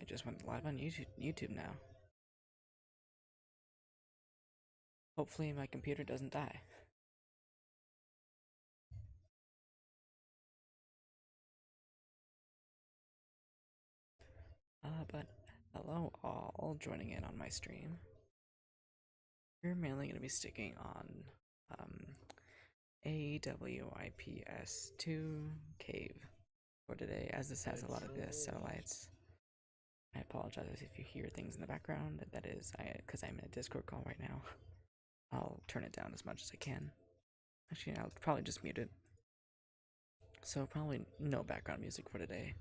I just went live on YouTube now. Hopefully my computer doesn't die. But hello all joining in on my stream. We're mainly going to be sticking on AWIPS2 Cave for today, as this has a lot of the satellites. I apologize if you hear things in the background. That is because I'm in a Discord call right now. I'll turn it down as much as I can. Actually, I'll probably just mute it. So probably no background music for today.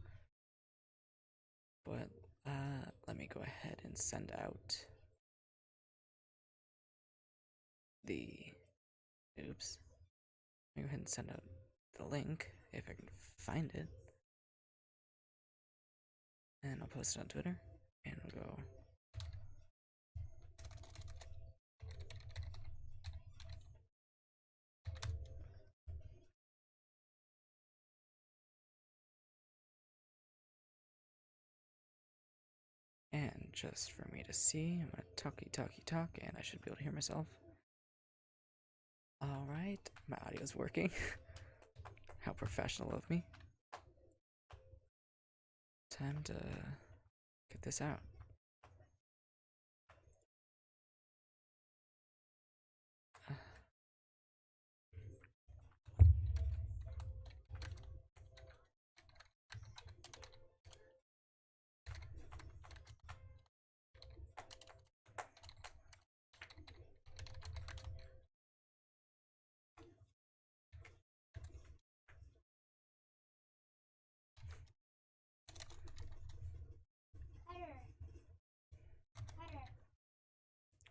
But let me go ahead and send out the oops. Let me go ahead and send out the link if I can find it. And I'll post it on Twitter. And we'll go. And just for me to see, I'm gonna talk, and I should be able to hear myself. Alright, my audio's working. How professional of me. Time to get this out.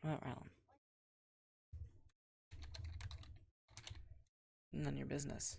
Well, Alan. None of your business.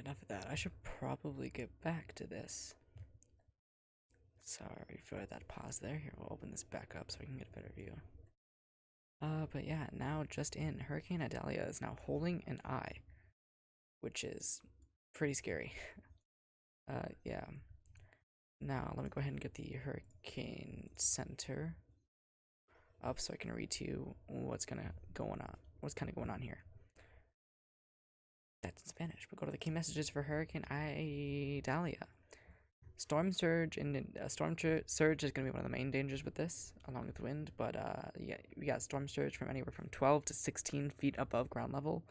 enough of that. I should probably get back to this. Sorry for that pause there. Here, we'll open this back up so we can get a better view. But yeah, now just in, Hurricane Idalia is now holding an eye, which is pretty scary. Yeah. Now, let me go ahead and get the hurricane center up so I can read to you what's kind of going on here. That's in Spanish. But go to the key messages for Hurricane Idalia. Storm surge is going to be one of the main dangers with this, along with wind. But yeah, we got storm surge from anywhere from 12 to 16 feet above ground level,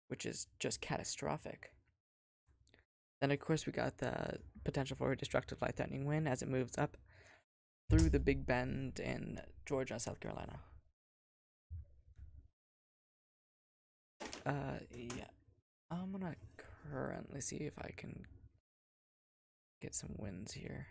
which is just catastrophic. Then, of course, we got the potential for a destructive life-threatening wind as it moves up through the Big Bend in Georgia, South Carolina. Yeah. I'm gonna currently see if I can get some winds here.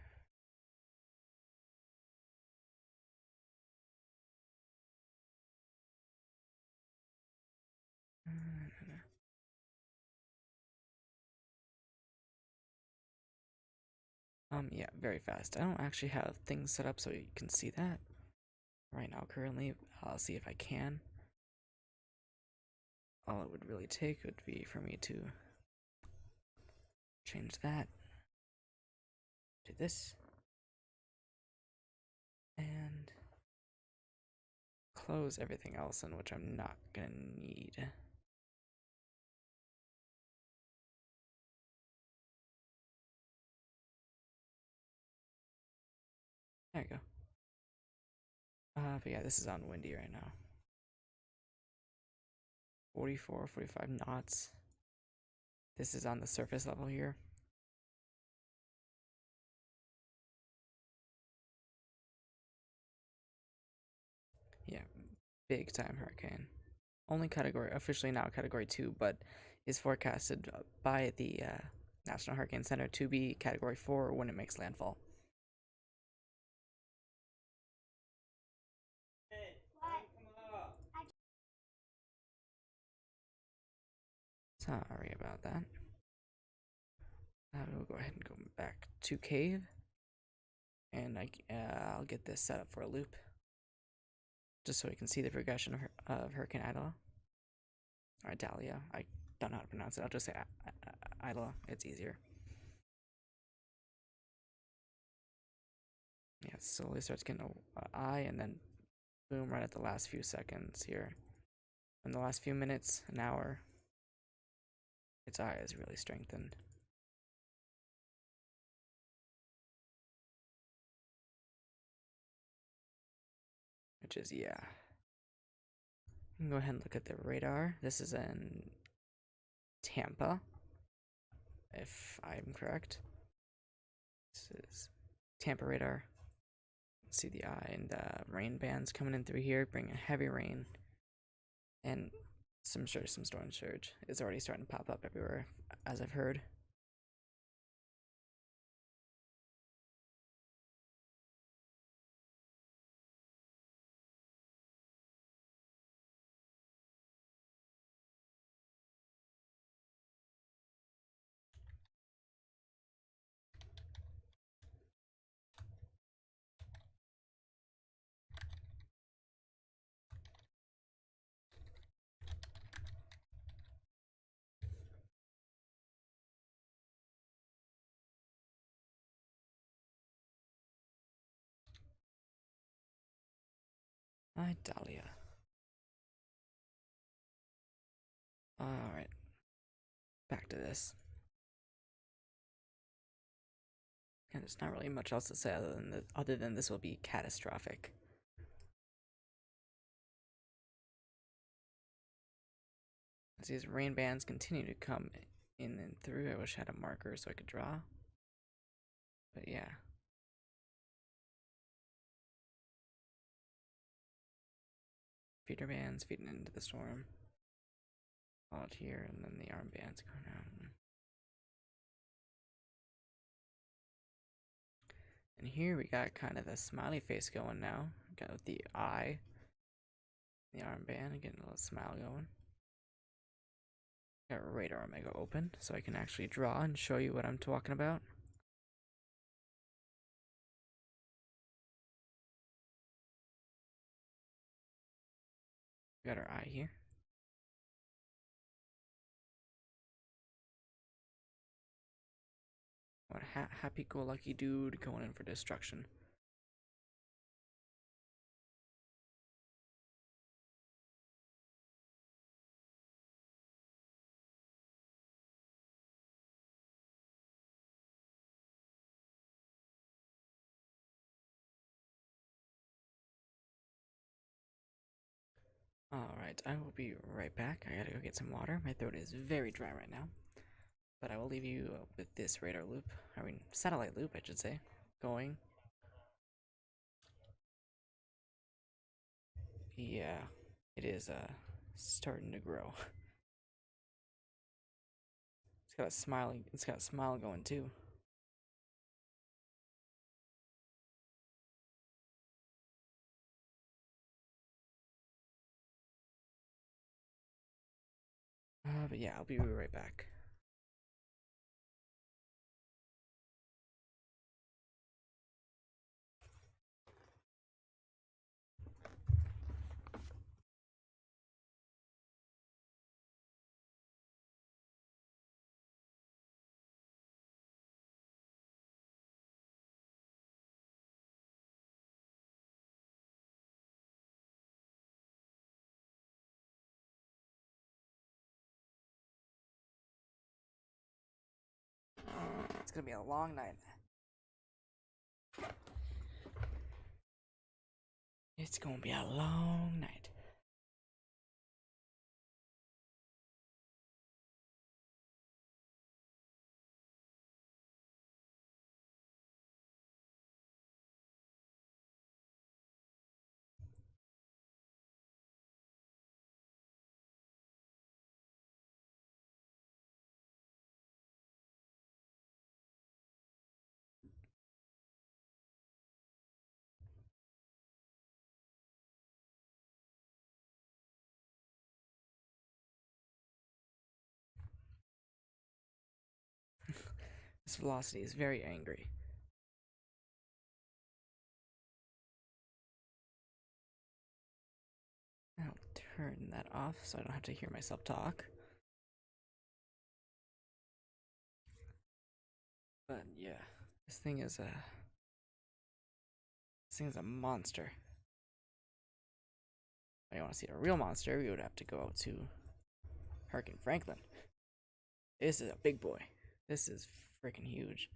Yeah, very fast. I don't actually have things set up so you can see that right now currently. I'll see if I can. All it would really take would be for me to change that to this and close everything else in, which I'm not gonna need. There you go. But yeah, this is on windy right now. 44, 45 knots. This is on the surface level here. Yeah, big time hurricane. Only category, officially now category 2, but is forecasted by the National Hurricane Center to be category 4 when it makes landfall. Sorry about that. We'll go ahead and go back to cave, and I'll get this set up for a loop, just so we can see the progression of Hurricane Idalia. Or Idalia. I don't know how to pronounce it. I'll just say Idalia. It's easier. Yeah, it slowly starts getting an eye, and then boom, right at the last few seconds here. In the last few minutes, an hour, its eye is really strengthened. Which is, yeah. You can go ahead and look at the radar. This is in Tampa, if I'm correct. This is Tampa radar. See the eye and rain bands coming in through here, bringing heavy rain. And some storm surge is already starting to pop up everywhere, as I've heard. Idalia. Alright. Back to this. And there's not really much else to say other than this will be catastrophic. As these rain bands continue to come in and through, I wish I had a marker so I could draw. But yeah. Feeder bands feeding into the storm. Followed here, and then the arm bands going out. And here we got kind of the smiley face going now. Got the eye, the armband, and getting a little smile going. Got Radar Omega open so I can actually draw and show you what I'm talking about. Got our eye here. What a happy-go-lucky dude going in for destruction. Alright, I will be right back. I gotta go get some water. My throat is very dry right now. But I will leave you with this radar loop. I mean, satellite loop, I should say. Going. Yeah, it is starting to grow. It's got a smile going too. But yeah, I'll be right back. It's gonna be a long night. It's gonna be a long night. This velocity is very angry. I'll turn that off so I don't have to hear myself talk. But yeah, this thing is a monster. If I want to see a real monster, we would have to go to Hurricane Franklin. This is a big boy. This is freaking huge.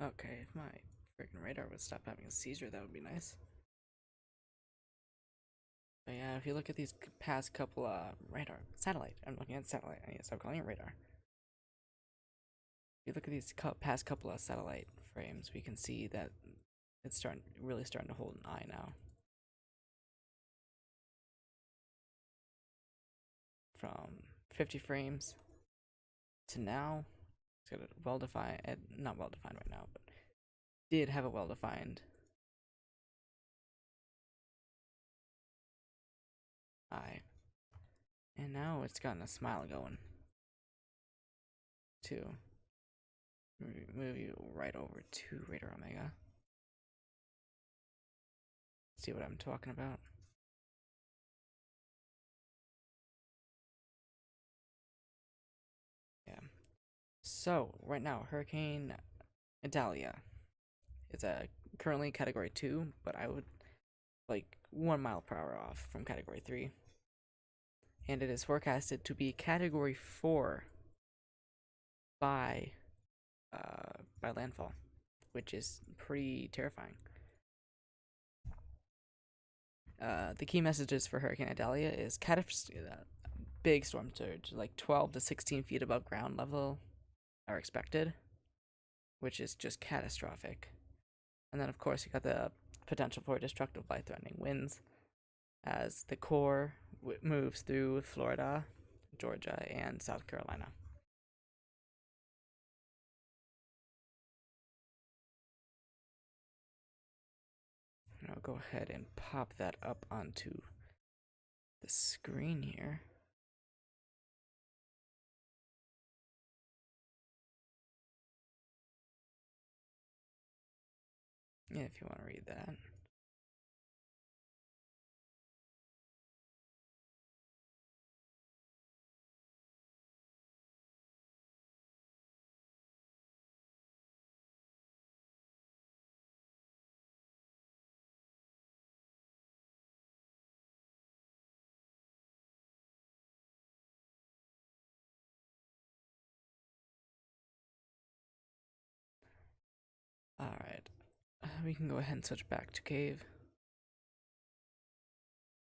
Okay, if my freaking radar would stop having a seizure, that would be nice. But yeah, if you look at these past couple radar satellite, I'm looking at satellite. I need to stop calling it radar. If you look at these past couple of satellite frames, we can see that it's really starting to hold an eye now. From 50 frames to now, it's got a well-defined, not well-defined right now, but did have a well-defined eye. And now it's gotten a smile going too. Move you right over to Radar Omega. See what I'm talking about? Yeah. So right now, Hurricane Idalia is a currently Category 2, but I would like 1 mile per hour off from Category 3, and it is forecasted to be Category 4 by by landfall, which is pretty terrifying. The key messages for Hurricane Idalia is big storm surge, like 12 to 16 feet above ground level, are expected, which is just catastrophic. And then, of course, you got the potential for destructive, life-threatening winds as the core moves through Florida, Georgia, and South Carolina. And I'll go ahead and pop that up onto the screen here. Yeah, if you want to read that. Alright, we can go ahead and switch back to cave.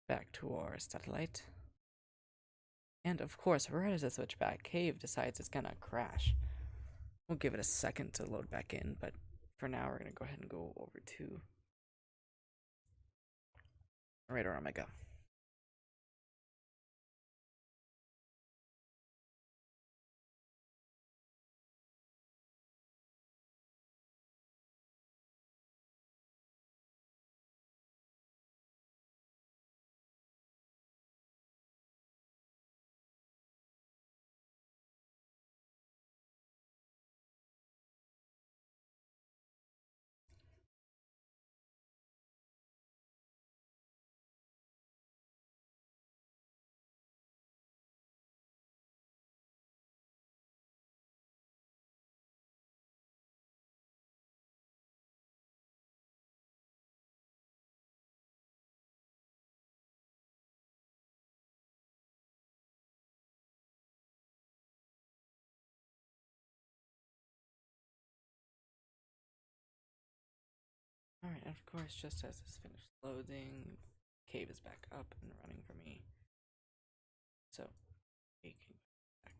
Back to our satellite. And of course, right as I switch back, cave decides it's gonna crash. We'll give it a second to load back in, but for now, we're gonna go ahead and go over to Radar Omega. Alright, of course, just as this finished loading, cave is back up and running for me. So, we can go back.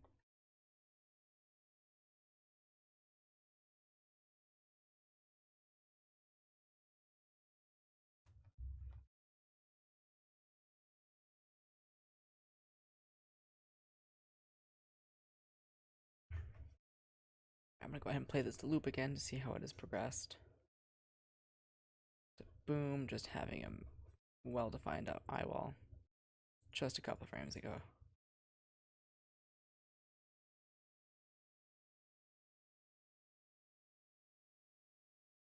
I'm gonna go ahead and play this loop again to see how it has progressed. So, boom, just having a well-defined eye wall just a couple frames ago.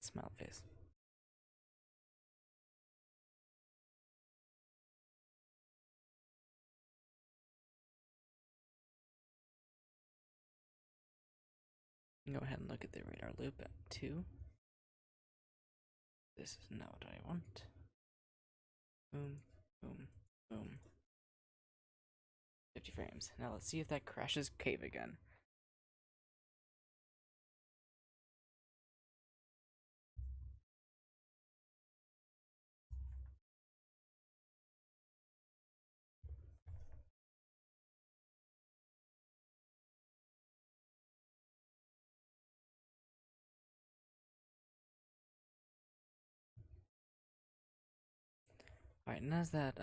Smile face. Go ahead and look at the radar loop at 2. This is not what I want. Boom, boom, boom. 50 frames. Now let's see if that crashes cave again. Alright, and as that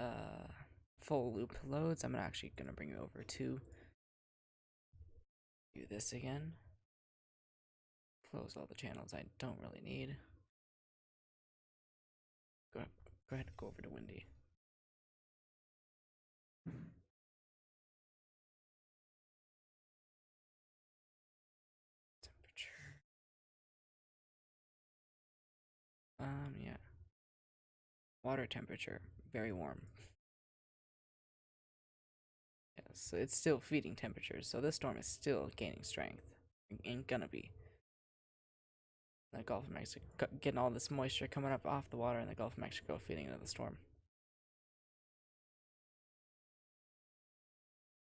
full loop loads, I'm actually gonna bring it over to do this again. Close all the channels I don't really need. Go ahead and go over to Windy. Temperature. Yeah. Water temperature, very warm. Yeah, so it's still feeding temperatures, so this storm is still gaining strength. Ain't gonna be. The Gulf of Mexico, getting all this moisture coming up off the water in the Gulf of Mexico, feeding into the storm.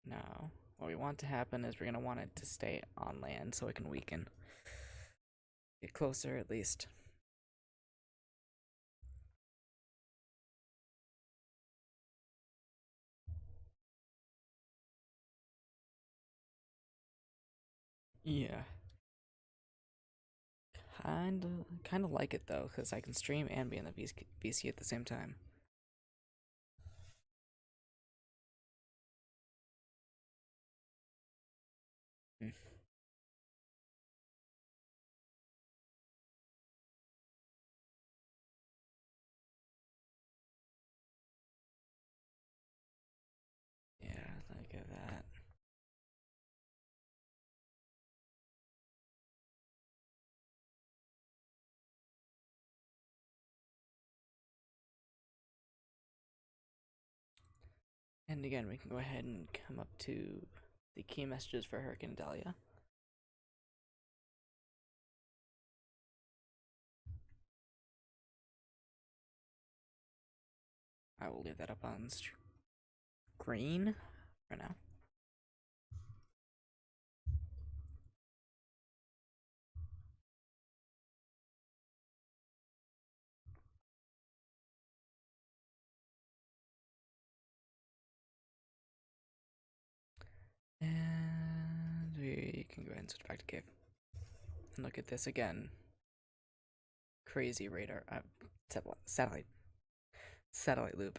Now, what we want to happen is we're gonna want it to stay on land so it can weaken. Get closer at least. Yeah. Kinda like it though, because I can stream and be in the VC at the same time. Hmm. Yeah, look at that. And again, we can go ahead and come up to the key messages for Hurricane Idalia. I will leave that up on screen for now. And we can go ahead and switch back to cave. And look at this again. Crazy radar. Satellite loop.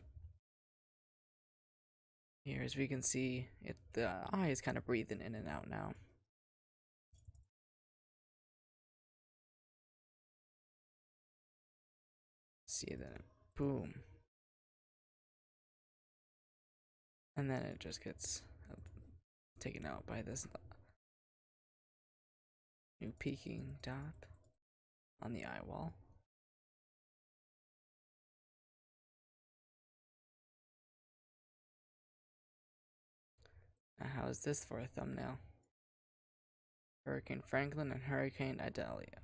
Here, as we can see, the eye is kind of breathing in and out now. See that? Boom. And then it just gets taken out by this new peaking dot on the eye wall. Now, how is this for a thumbnail? Hurricane Franklin and Hurricane Idalia.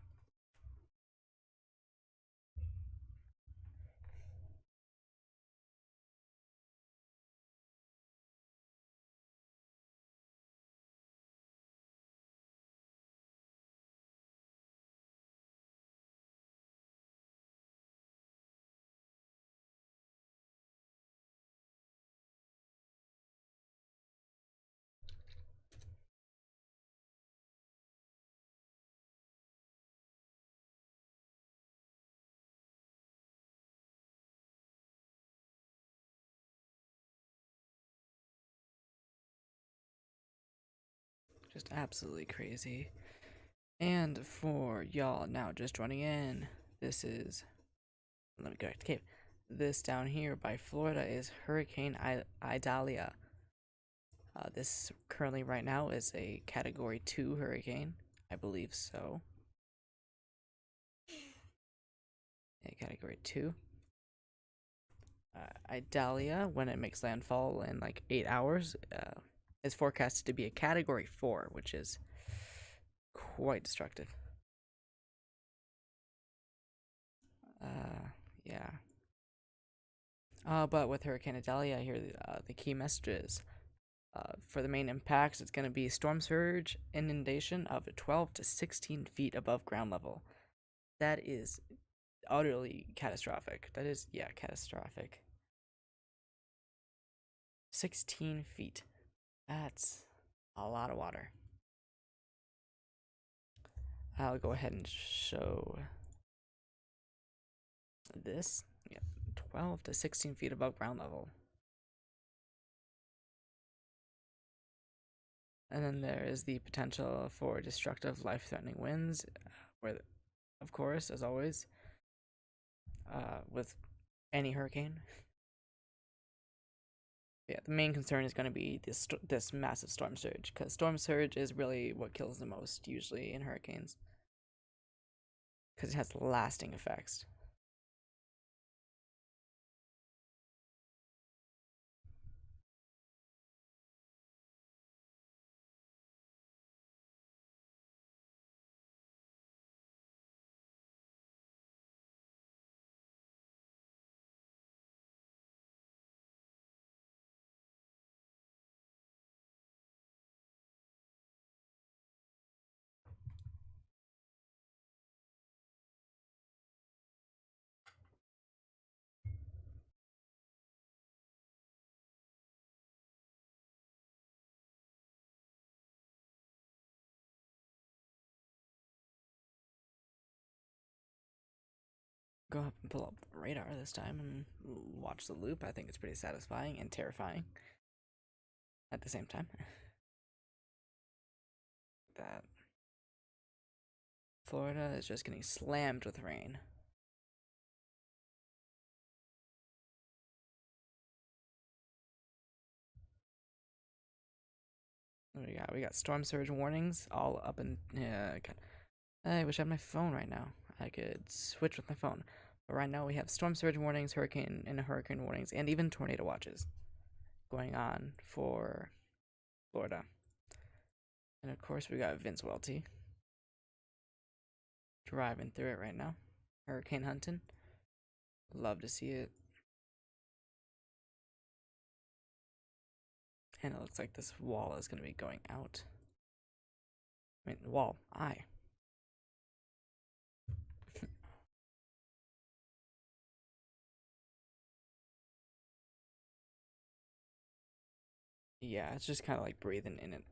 Just absolutely crazy. And for y'all now just joining in, this is, let me go back to cave. This down here by Florida is Hurricane Idalia. This currently right now is a Category 2 hurricane. I believe so. A Category 2. Idalia, when it makes landfall in like 8 hours, is forecasted to be a Category 4, which is quite destructive. Yeah. But with Hurricane Idalia, here the key messages. For the main impacts, it's going to be storm surge, inundation of 12 to 16 feet above ground level. That is utterly catastrophic. That is, yeah, catastrophic. 16 feet. That's a lot of water. I'll go ahead and show this. Yeah, 12 to 16 feet above ground level. And then there is the potential for destructive, life-threatening winds, where, of course, as always, with any hurricane. Yeah, the main concern is going to be this massive storm surge, because storm surge is really what kills the most, usually, in hurricanes. Because it has lasting effects. go up and pull up the radar this time and watch the loop. I think it's pretty satisfying and terrifying at the same time. That Florida is just getting slammed with rain. What do we got? We got storm surge warnings all up in. Yeah, God. I wish I had my phone right now. I could switch with my phone. But right now we have storm surge warnings, hurricane warnings, and even tornado watches going on for Florida. And of course we got Vince Welty driving through it right now. Hurricane hunting. Love to see it. And it looks like this wall is going to be going out. I mean, wall. Yeah, it's just kind of like breathing in it.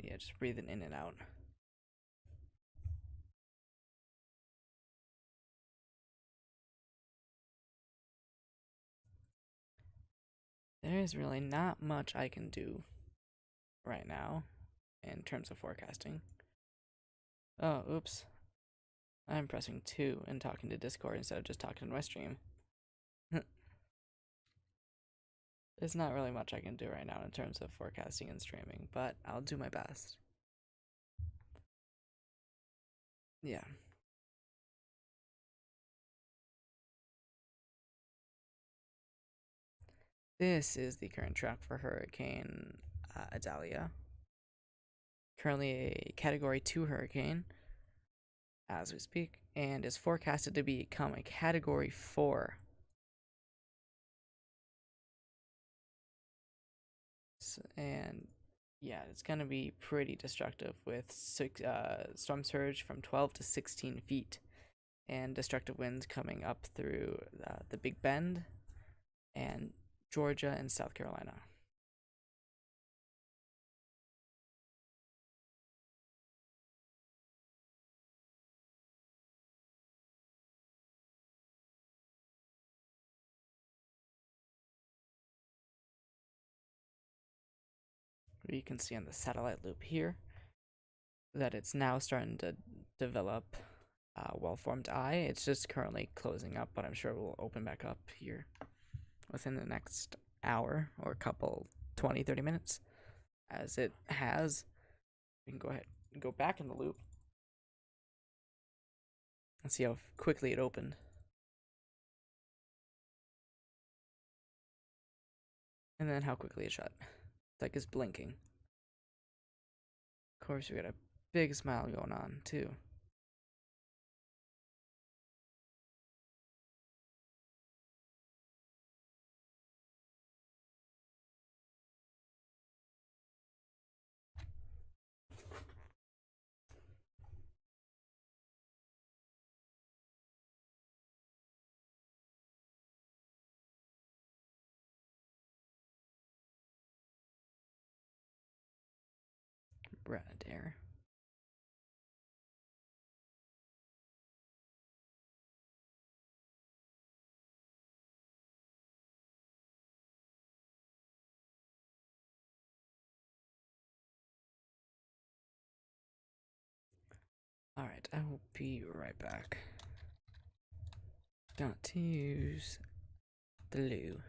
Yeah, just breathing in and out. There's really not much I can do right now in terms of forecasting. Oh, oops. I'm pressing 2 and talking to Discord instead of just talking to my stream. There's not really much I can do right now in terms of forecasting and streaming, but I'll do my best. Yeah. This is the current track for Hurricane IDALIA. Currently a Category 2 hurricane as we speak, and is forecasted to become a Category 4. And yeah, it's going to be pretty destructive with storm surge from 12 to 16 feet and destructive winds coming up through the Big Bend and Georgia and South Carolina. You can see on the satellite loop here that it's now starting to develop a well-formed eye. It's just currently closing up, but I'm sure it will open back up here within the next hour or a couple 20-30 minutes. As it has, we can go ahead and go back in the loop and see how quickly it opened. And then how quickly it shut. It's like it's blinking. Of course, we got a big smile going on, too. Brad Air. Alright, I will be right back. Got to use the loo.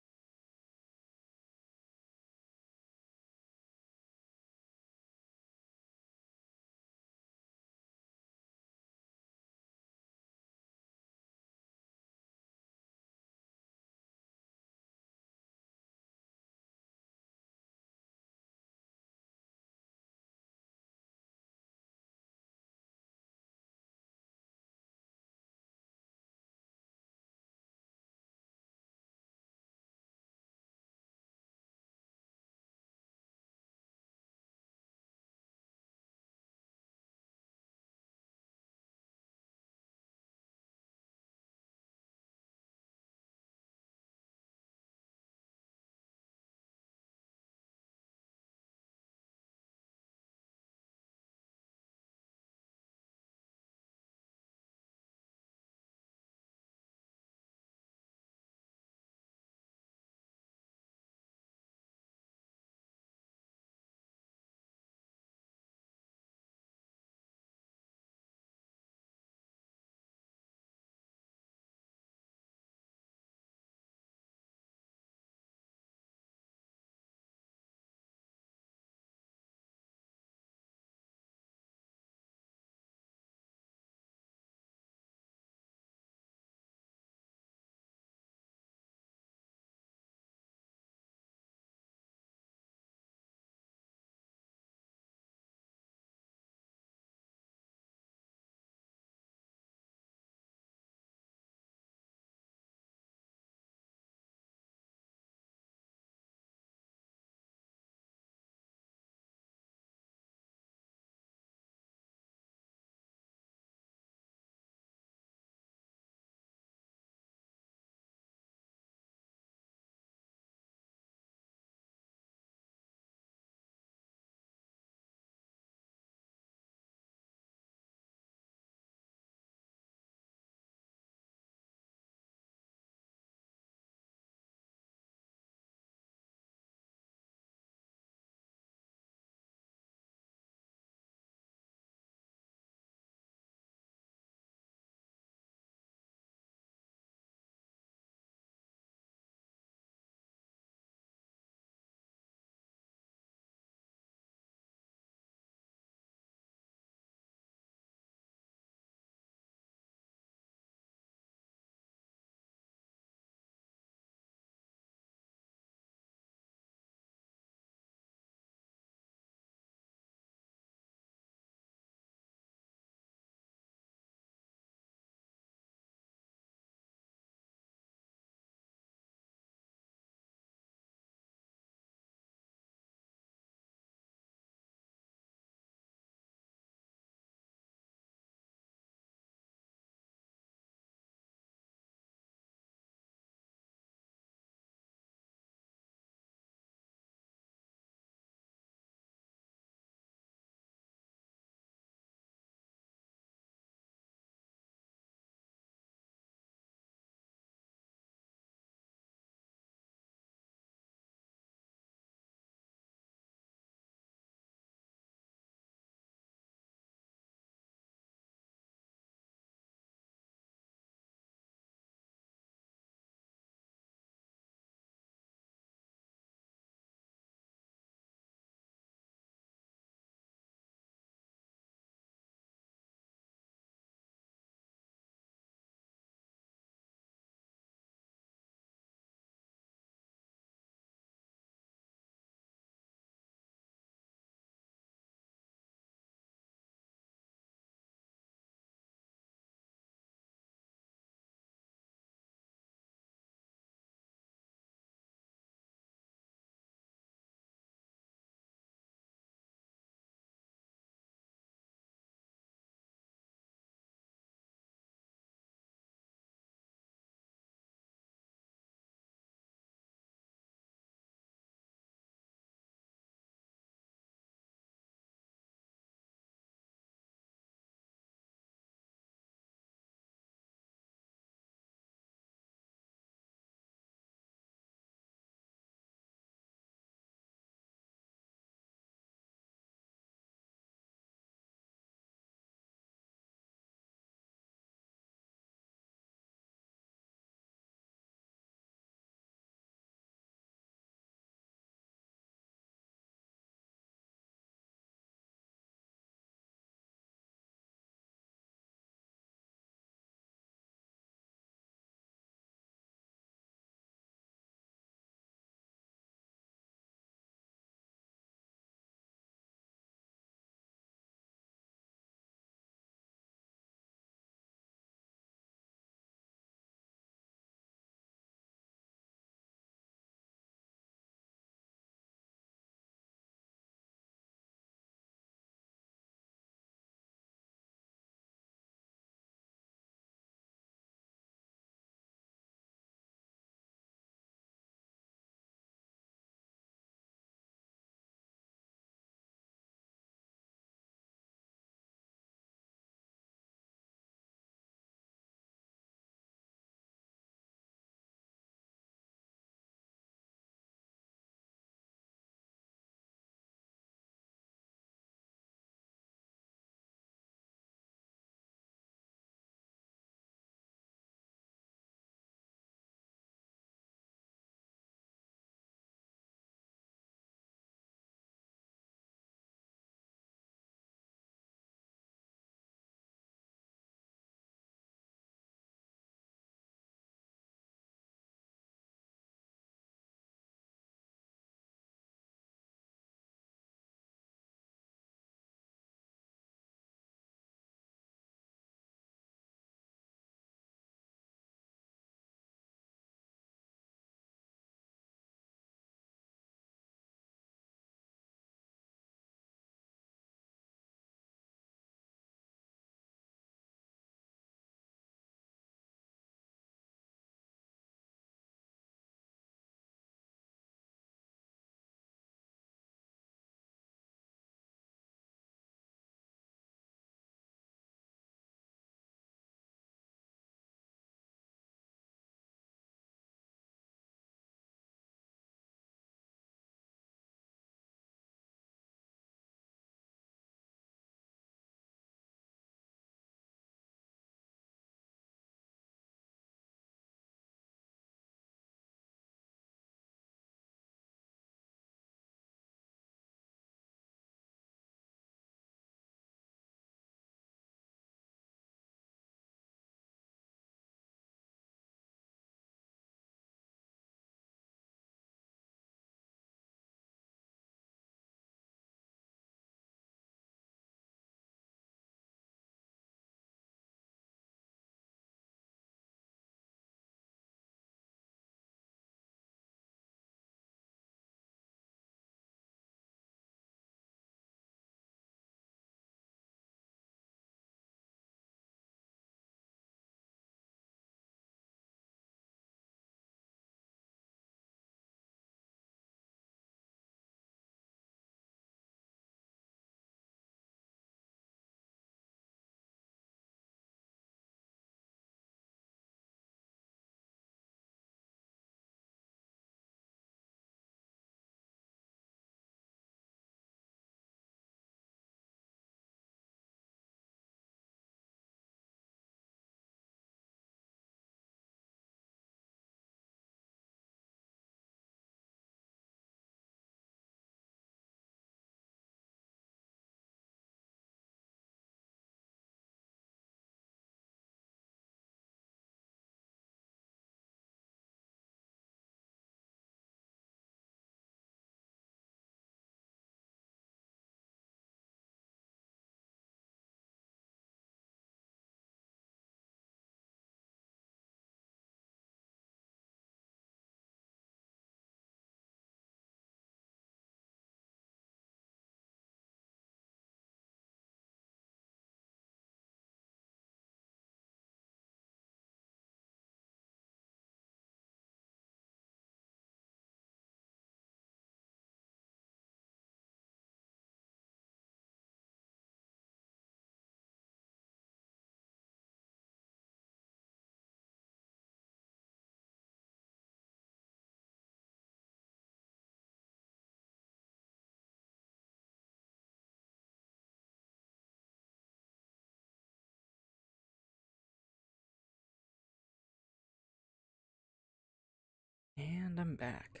And I'm back.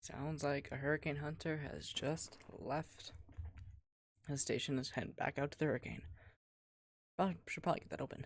Sounds like a hurricane hunter has just left his station is heading back out to the hurricane. Should probably get that open.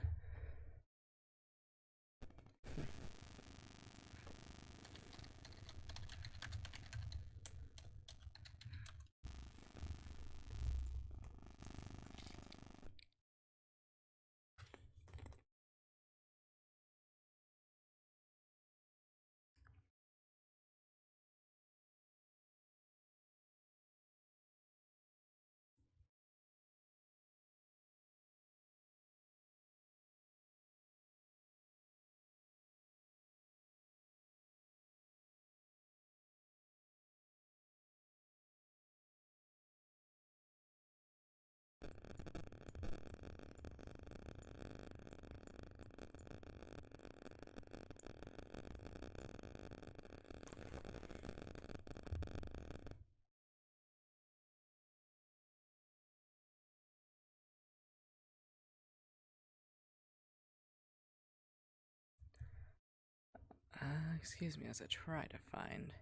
Excuse me as I try to find.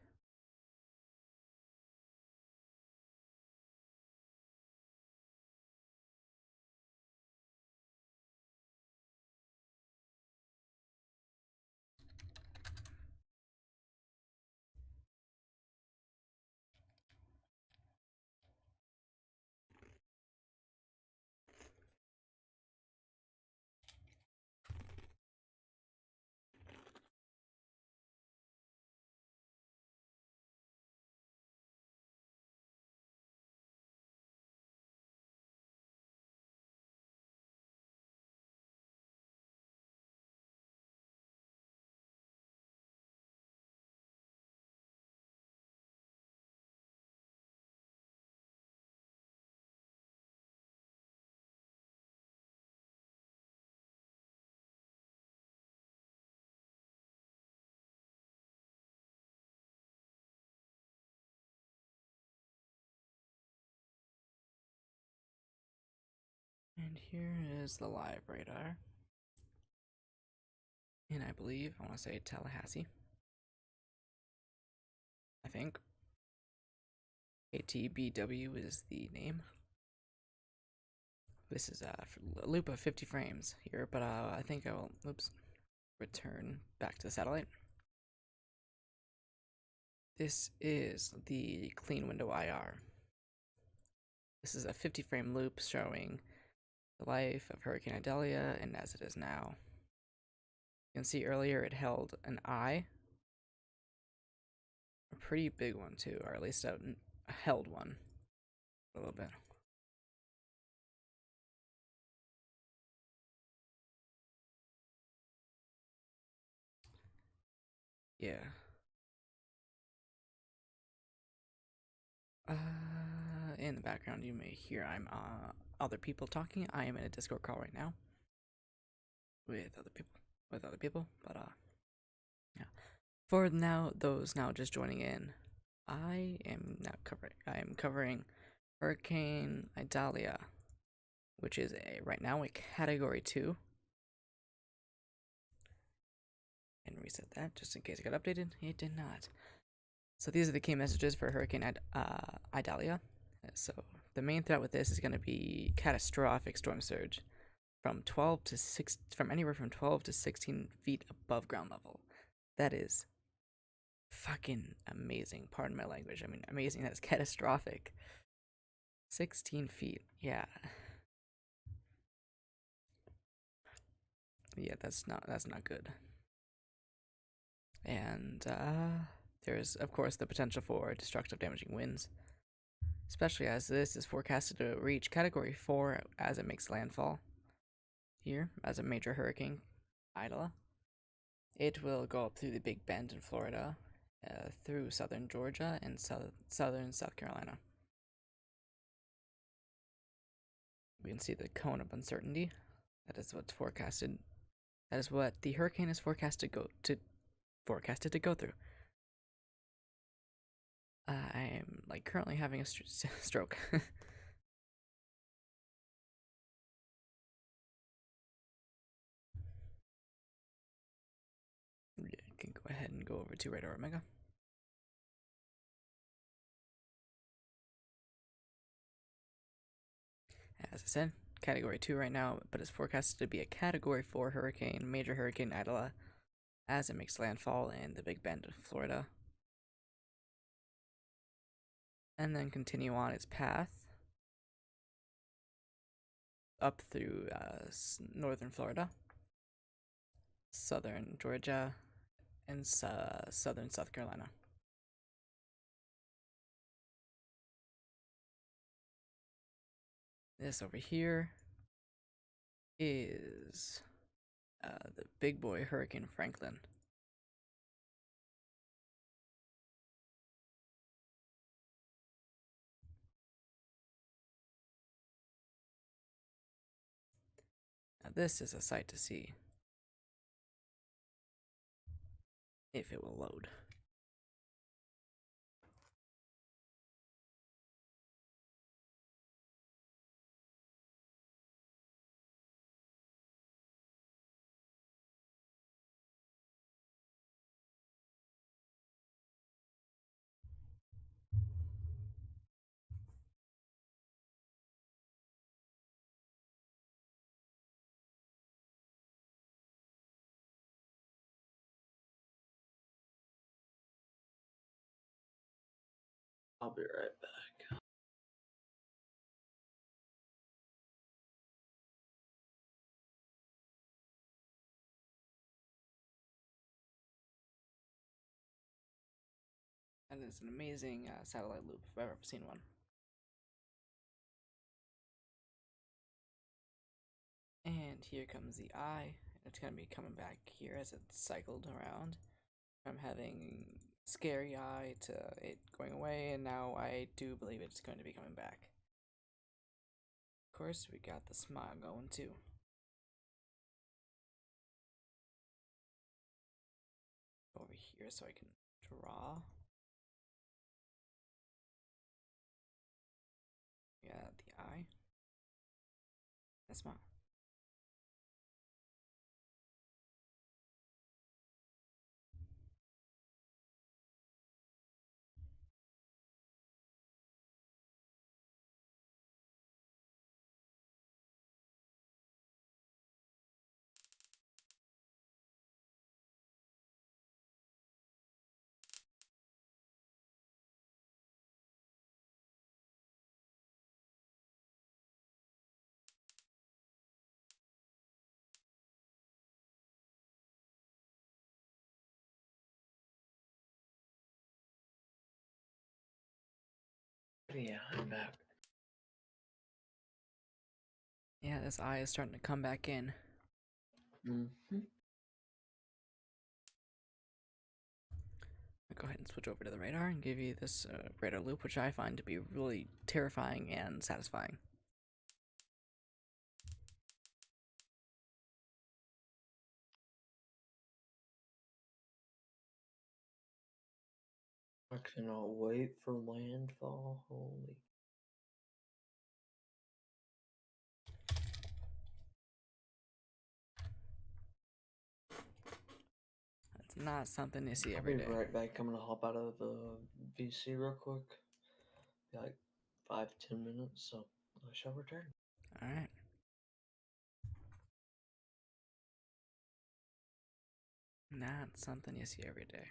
And here is the live radar. And I believe, I want to say Tallahassee. I think. ATBW is the name. This is a loop of 50 frames here, but I think I will, return back to the satellite. This is the clean window IR. This is a 50 frame loop showing the life of Hurricane Idalia and as it is now. You can see earlier it held an eye. A pretty big one too, or at least a held one. A little bit. Yeah. In the background you may hear other people talking. I am in a Discord call right now with other people, but yeah. For now, those now just joining in, I am covering Hurricane Idalia, which is right now a Category 2. And reset that just in case it got updated. It did not. So these are the key messages for Hurricane Idalia. So the main threat with this is going to be catastrophic storm surge from anywhere from 12 to 16 feet above ground level. That is fucking amazing. Pardon my language. I mean, amazing. That is catastrophic. 16 feet. Yeah. Yeah, that's not good. And there's of course the potential for destructive damaging winds, especially as this is forecasted to reach Category 4 as it makes landfall here as a major hurricane, Idalia. It will go up through the Big Bend in Florida, through southern Georgia and southern South Carolina. We can see the cone of uncertainty. That is what's forecasted. That is what the hurricane is forecasted to go through. I'm like currently having a stroke. You can go ahead and go over to Radar Omega. As I said, Category 2 right now, but it's forecasted to be a Category 4 hurricane, major Hurricane IDALIA, as it makes landfall in the Big Bend, Florida. And then continue on its path up through northern Florida, southern Georgia, and southern South Carolina. This over here is the big boy Hurricane Franklin. Now this is a sight to see, if it will load. I'll be right back. That is an amazing satellite loop if I've ever seen one. And here comes the eye. It's going to be coming back here as it cycled around. From having scary eye to it going away, and now I do believe it's going to be coming back. Of course, we got the smile going too. Over here so I can draw. Yeah, the eye. The smile. Yeah, I'm back. Yeah, this eye is starting to come back in. Mm-hmm. I'll go ahead and switch over to the radar and give you this radar loop, which I find to be really terrifying and satisfying. I cannot wait for landfall. Holy. It's not something you see I'll every be day. right back. I'm gonna hop out of VC real quick. Be like 5-10 minutes, so I shall return. Alright. Not something you see every day.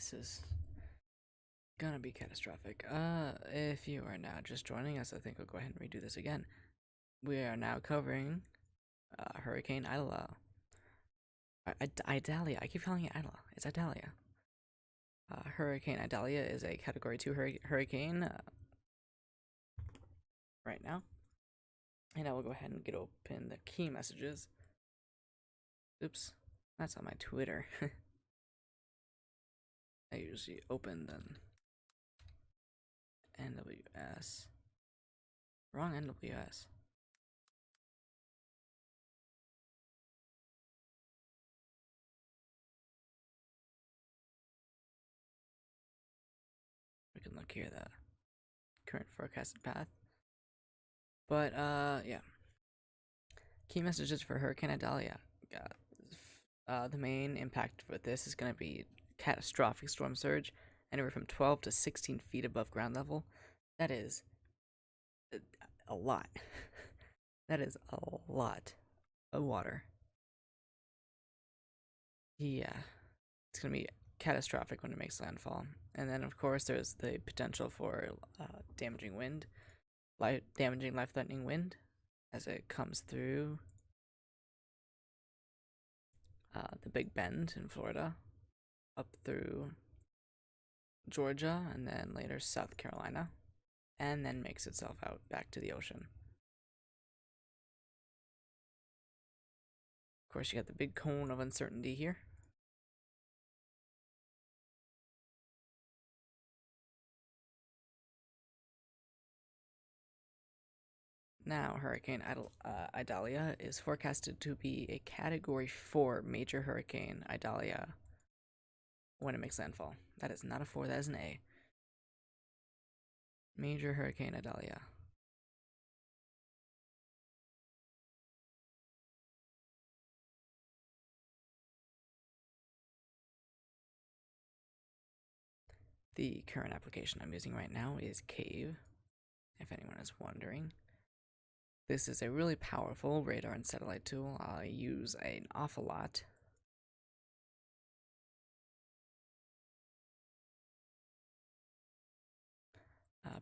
this is gonna be catastrophic. If you are now just joining us, I think I'll go ahead and redo this again. We are now covering Hurricane Idalia. Idalia. I keep calling it Idalia. It's Idalia. Hurricane Idalia is a Category 2 hurricane right now. And I will go ahead and get open the key messages. Oops, that's on my Twitter. I usually open then NWS. Wrong NWS. We can look here, the current forecasted path. But yeah. Key messages for Hurricane Idalia. The main impact with this is going to be catastrophic storm surge, anywhere from 12 to 16 feet above ground level. That is a lot. That is a lot of water. Yeah, it's going to be catastrophic when it makes landfall. And then, of course, there's the potential for damaging wind, damaging life-threatening wind as it comes through the Big Bend in Florida, up through Georgia, and then later South Carolina, and then makes itself out back to the ocean. Of course, you got the big cone of uncertainty here. Now, Hurricane Idalia is forecasted to be a Category 4 major hurricane, Idalia, when it makes landfall. That is not a 4, that is an A. Major Hurricane Idalia. The current application I'm using right now is Cave, if anyone is wondering. This is a really powerful radar and satellite tool I use an awful lot.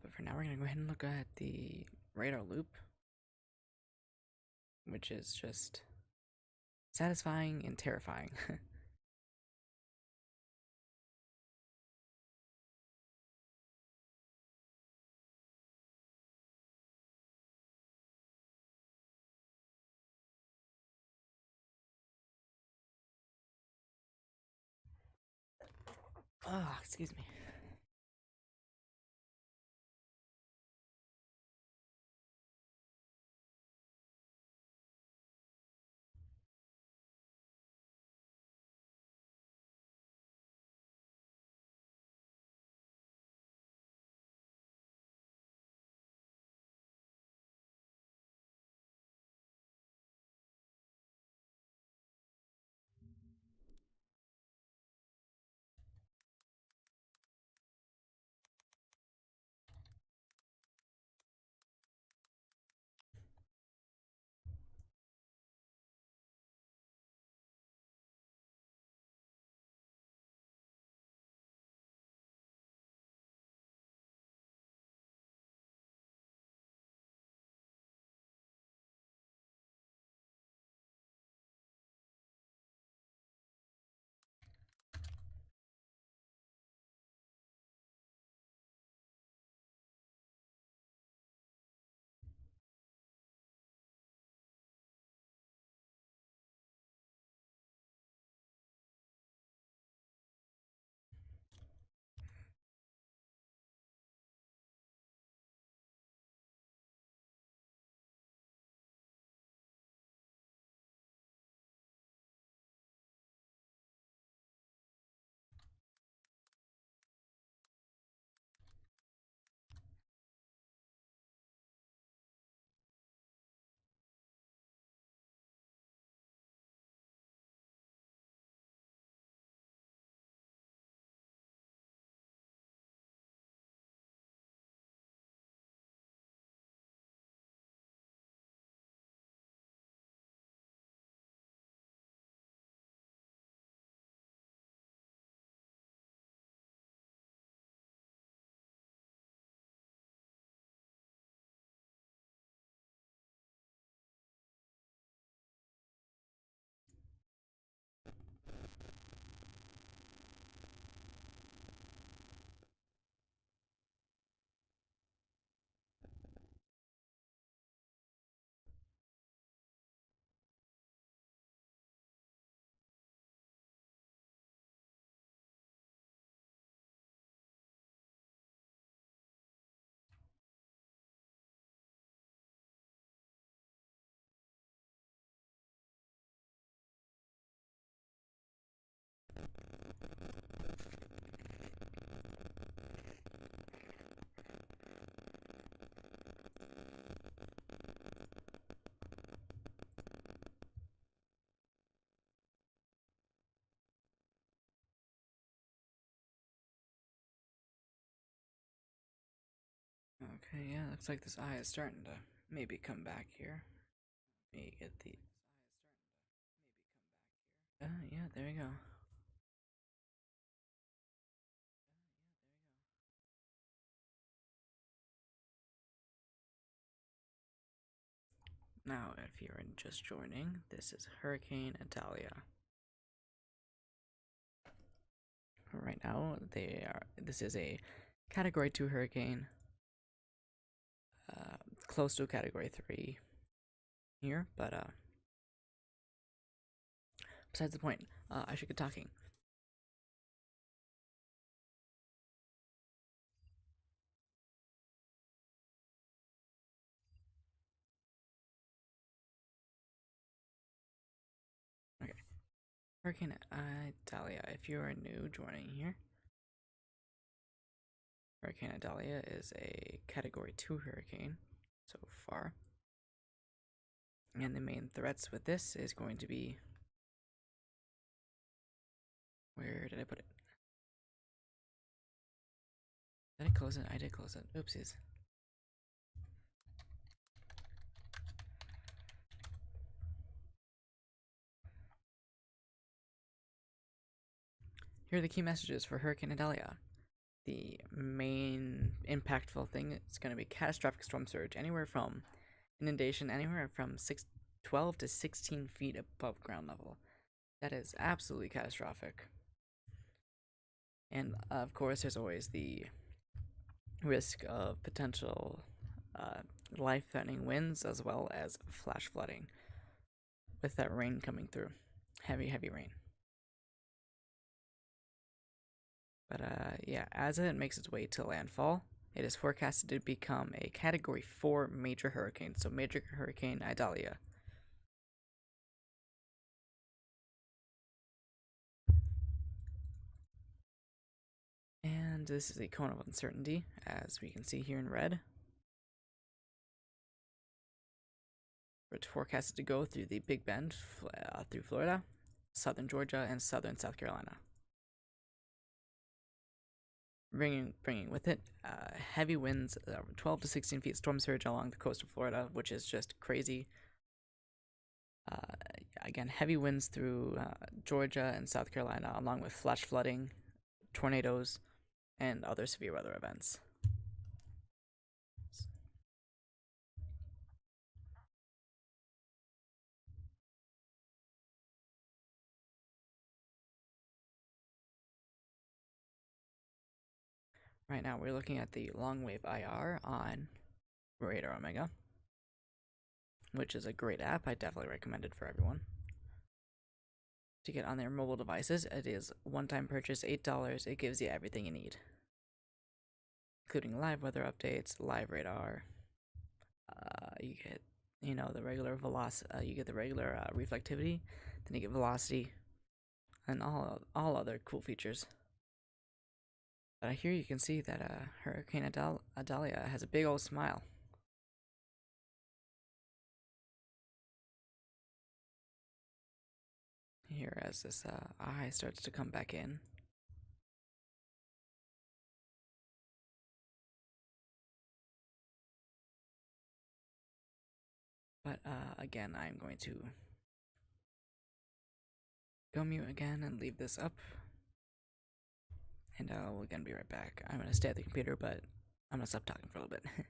But for now, we're going to go ahead and look at the radar loop, which is just satisfying and terrifying. Oh, excuse me. Okay, yeah, looks like this eye is starting to maybe come back here. Let me get the. Yeah, there you go. Now, if you're just joining, this is Hurricane IDALIA. Right now, they are. This is a Category 2 hurricane, close to a Category 3 here, but besides the point. I should get talking. Okay, Hurricane Idalia. If you are new joining here, Hurricane Idalia is a Category 2 hurricane so far. And the main threats with this is going to be. Where did I put it? Did I close it? I did close it. Oopsies. Here are the key messages for Hurricane Idalia. The main impactful thing is going to be catastrophic storm surge, anywhere from inundation, anywhere from 12 to 16 feet above ground level. That is absolutely catastrophic. And of course, there's always the risk of potential life-threatening winds as well as flash flooding with that rain coming through. Heavy, heavy rain. But yeah, as it makes its way to landfall, it is forecasted to become a Category 4 major hurricane, so Major Hurricane Idalia. And this is the cone of uncertainty, as we can see here in red. It's forecasted to go through the Big Bend, through Florida, southern Georgia, and southern South Carolina. Bringing with it heavy winds, 12 to 16 feet storm surge along the coast of Florida, which is just crazy. Again, heavy winds through Georgia and South Carolina, along with flash flooding, tornadoes, and other severe weather events. Right now, we're looking at the long wave IR on Radar Omega, which is a great app. I definitely recommend it for everyone. To get on their mobile devices, it is one-time purchase, $8. It gives you everything you need, including live weather updates, live radar. You get, the regular velocity. You get the regular reflectivity. Then you get velocity, and all other cool features. But here you can see that Hurricane Idalia has a big old smile. Here, as this eye starts to come back in. But again, I'm going to go mute again and leave this up. And we're gonna be right back. I'm gonna stay at the computer, but I'm gonna stop talking for a little bit.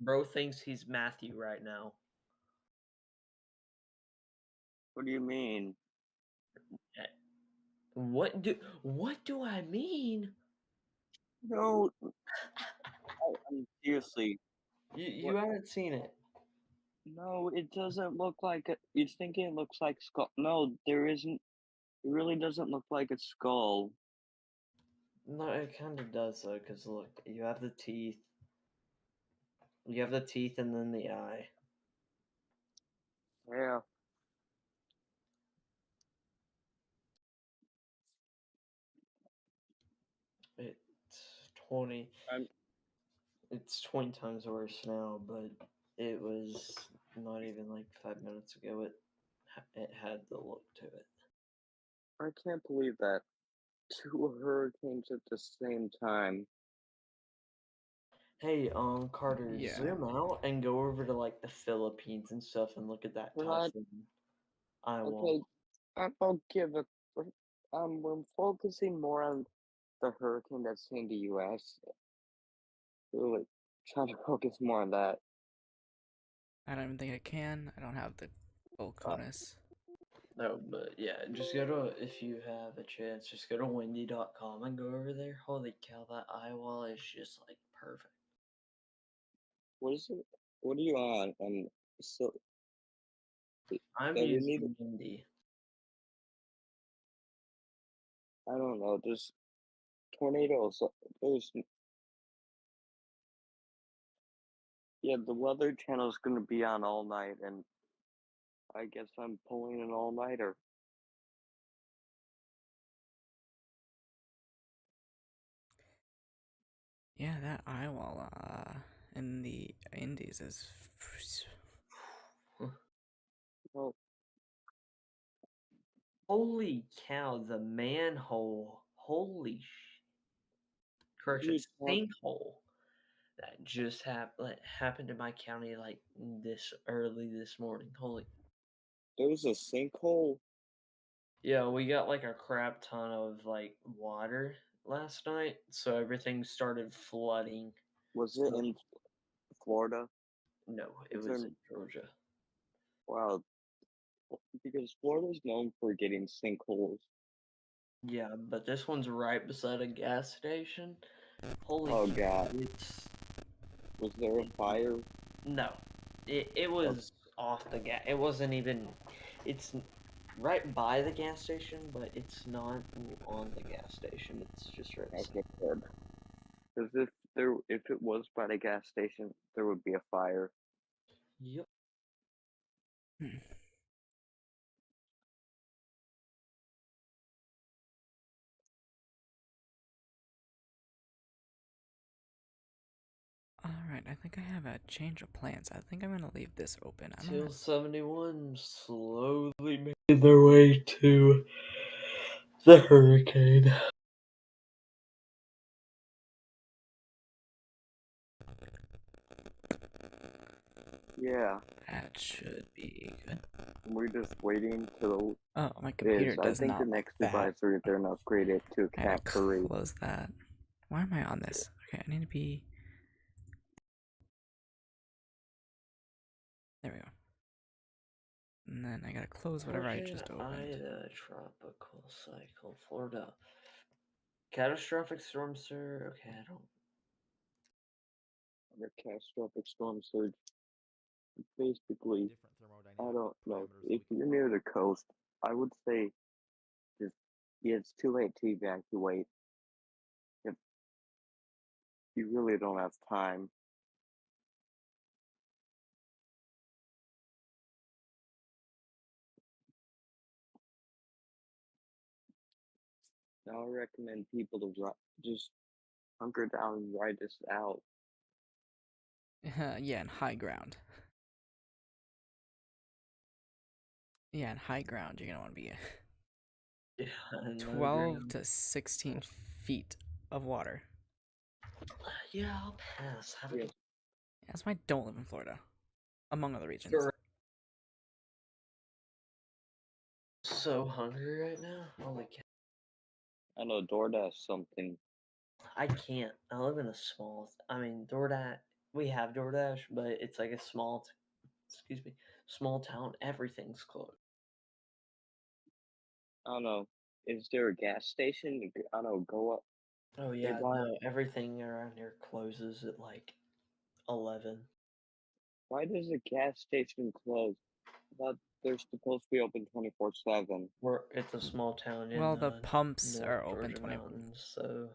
Bro thinks he's Matthew right now. What do you mean? Eh, what do I mean? No, seriously. You What? haven't seen it. No, it doesn't look like a. You're thinking it looks like skull. No, there isn't. It really doesn't look like a skull. No, it kind of does though, because look, you have the teeth. You have the teeth and then the eye. Yeah. It's 20. I'm. It's 20 times worse now, but it was not even like 5 minutes ago. It had the look to it. I can't believe that two hurricanes at the same time. Hey, Carter, Yeah. zoom out and go over to like the Philippines and stuff and look at that What? typhoon. I won't. Okay, I'll give a. We're focusing more on the hurricane that's in the U.S. Really trying to focus more on that. I don't even think I can. I don't have the full Uh, CONUS. No, but yeah, just go to, if you have a chance, just go to windy.com and go over there. Holy cow, that eye wall is just like perfect. what is it? What are you on? So I'm that we using need. windy. I don't know. There's tornadoes. There's Yeah. The Weather Channel's gonna be on all night, and I guess I'm pulling an all nighter. Yeah, that eye wall in the Indies is. Well, Holy cow, the manhole. Correction, holy cow! sinkhole that just happened in my county like this early this morning. Holy. There was a sinkhole. Yeah, we got like a crap ton of like water last night, so everything started flooding. Was it So in Florida? no, it Is was there? in Georgia. Wow, because Florida's known for getting sinkholes. Yeah, but this one's right beside a gas station. Holy Oh cow, God, it's was there a fire? no. It Oh, was off the gas. It wasn't even. It's right by the gas station, but it's not on the gas station. It's just right beside. okay, good. Because if it was by the gas station, there would be a fire. Yep. Hmm. Alright, I think I have a change of plans. I think I'm gonna leave this open. I'm Till gonna 71 slowly made their way to the hurricane. Yeah, that should be good. we're just waiting till Oh, my it computer is. I does think the not like next that. advisory they're gonna upgrade it to I gotta Cat 3. close that. Why am I on this? Okay, I need to be. There we go. And then I gotta close whatever I Hurricane just opened. Ida, tropical cycle, Florida. Catastrophic storm, sir. Okay, I don't. The catastrophic storm surge. Basically, different I thermodynamic don't know. parameters that If we can you're plug near in. the coast, I would say just yeah, it's too late to evacuate. If you really don't have time. I would recommend people to just hunker down and ride this out. Yeah, in high ground. Yeah, in high ground, you're gonna want to be Yeah, no 12 ground. to 16 feet of water. Yeah, I'll pass. Have a Yeah, good. That's why I don't live in Florida, among other reasons. Sure. So hungry right now. Holy cow. I know DoorDash something. I can't. I live in a small. I mean, DoorDash. we have DoorDash, but it's like a excuse me, small town. Everything's closed. I don't know. Is there a gas station? I don't know. Go up Oh yeah, nearby. no, everything around here closes at like 11. Why does a gas station close? I thought they're supposed to be open 24/7. It's a small town in Well, the the pumps North are open Georgia 20. mountains, so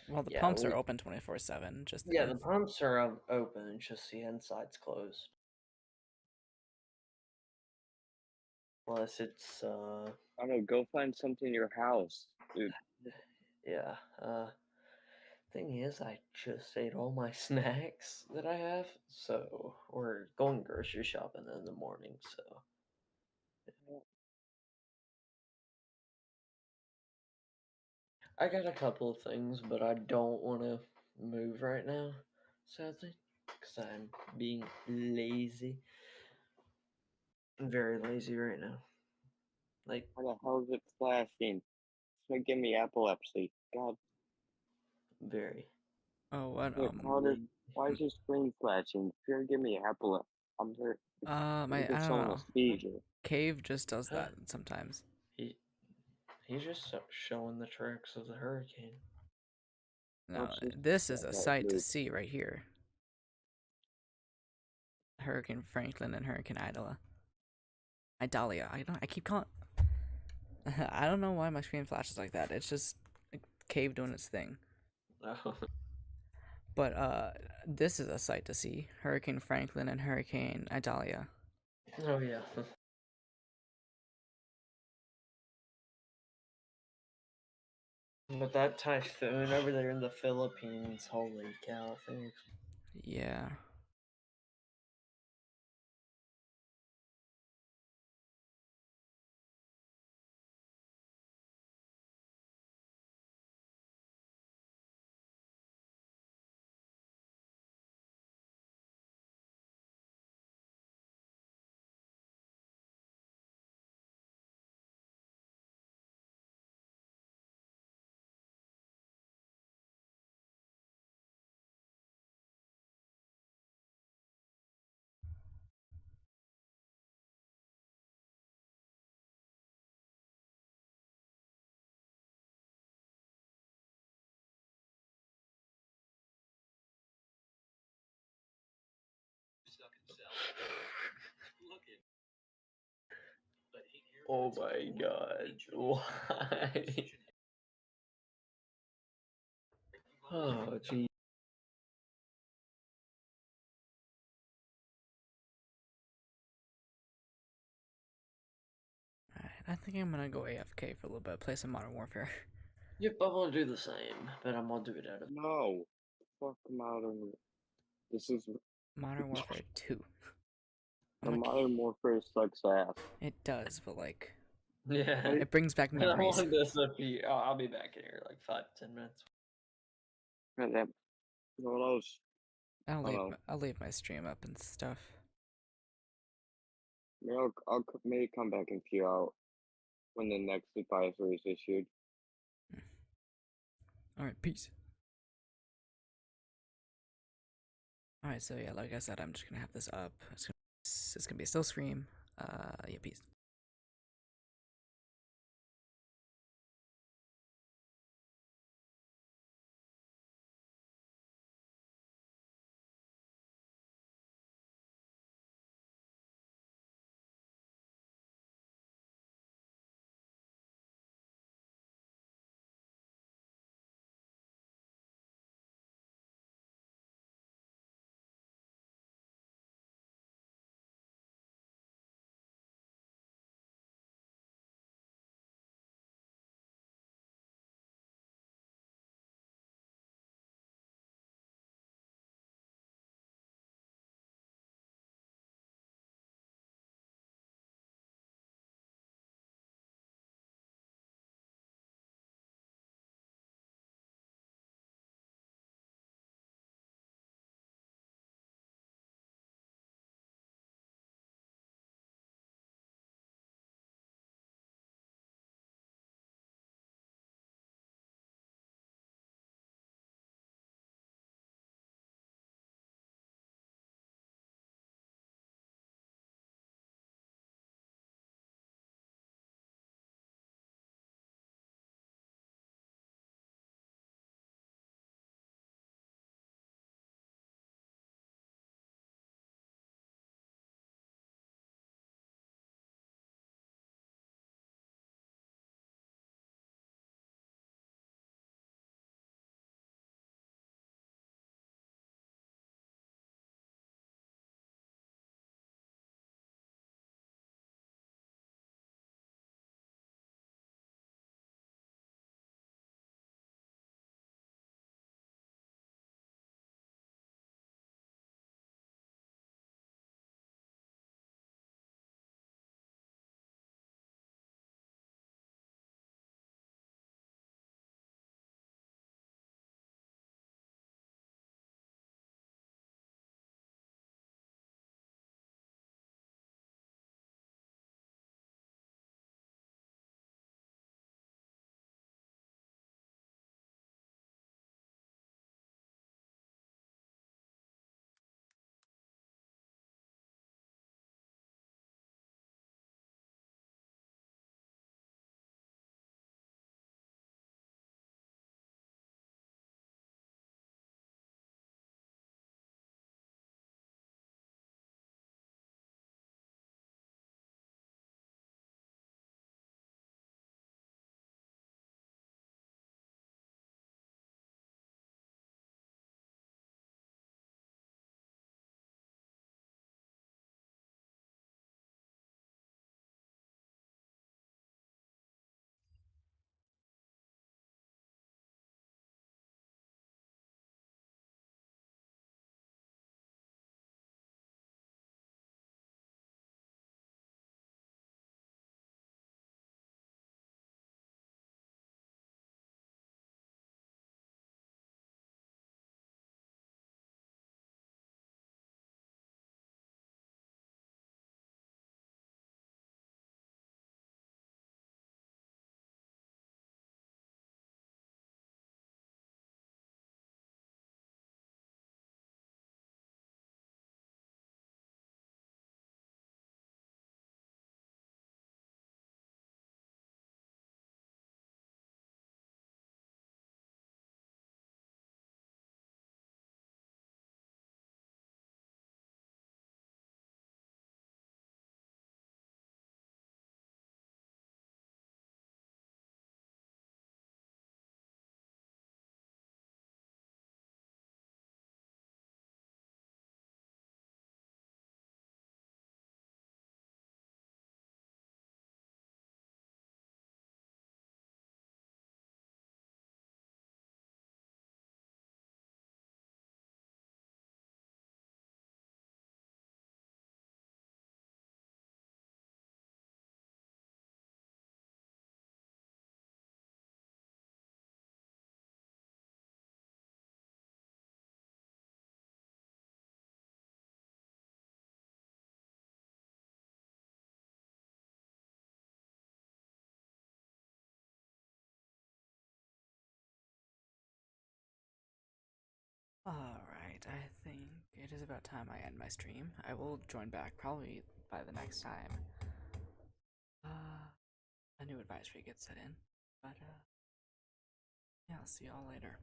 Well, the yeah, pumps are open 24/7. Just the pumps are open. It's just the inside's closed. Unless it's I don't know. Go find something in your house, dude. yeah. Thing is, I just ate all my snacks that I have, so we're going grocery shopping in the morning. So I got a couple of things, but I don't want to move right now, sadly, because I'm being lazy. I'm very lazy right now. Like, Why the hell is it flashing? It's gonna give me epilepsy. God, very. Oh, what? yeah, Carter, why is your screen flashing? It's gonna give me epilepsy. I'm hurt. I Get don't someone a know. seizure. Cave just does that sometimes. He he's just showing the tracks of the hurricane. No, Watch this. this is a That sight to move. see right here. Hurricane Franklin and Hurricane Idalia. I keep calling. I don't know why my screen flashes like that. It's just like, Cave doing its thing. Oh, But this is a sight to see. Hurricane Franklin and Hurricane Idalia. oh yeah. But that typhoon over there in the Philippines, holy cow! Things. Yeah. Oh my god, why? Oh gee. Alright, I think I'm gonna go AFK for a little bit, play some Modern Warfare. Yep, I'm gonna do the same, but I'm gonna do it out of. No. Fuck modern. This is Modern Warfare 2. the I'm like, modern warfare sucks ass. it does, but like, Yeah, it brings back I memories. want this up here. I'll be back in here like 5-10 minutes. And that, what else? I don't know. I'll leave my stream up and stuff. Maybe maybe come back and peer out when the next advisory is issued. Alright, peace. Alright, so yeah, like I said, I'm just gonna have this up. It's gonna be a still stream. Yeah, peace. I think it is about time I end my stream. I will join back probably by the next time a new advisory gets set in. But yeah, I'll see y'all later.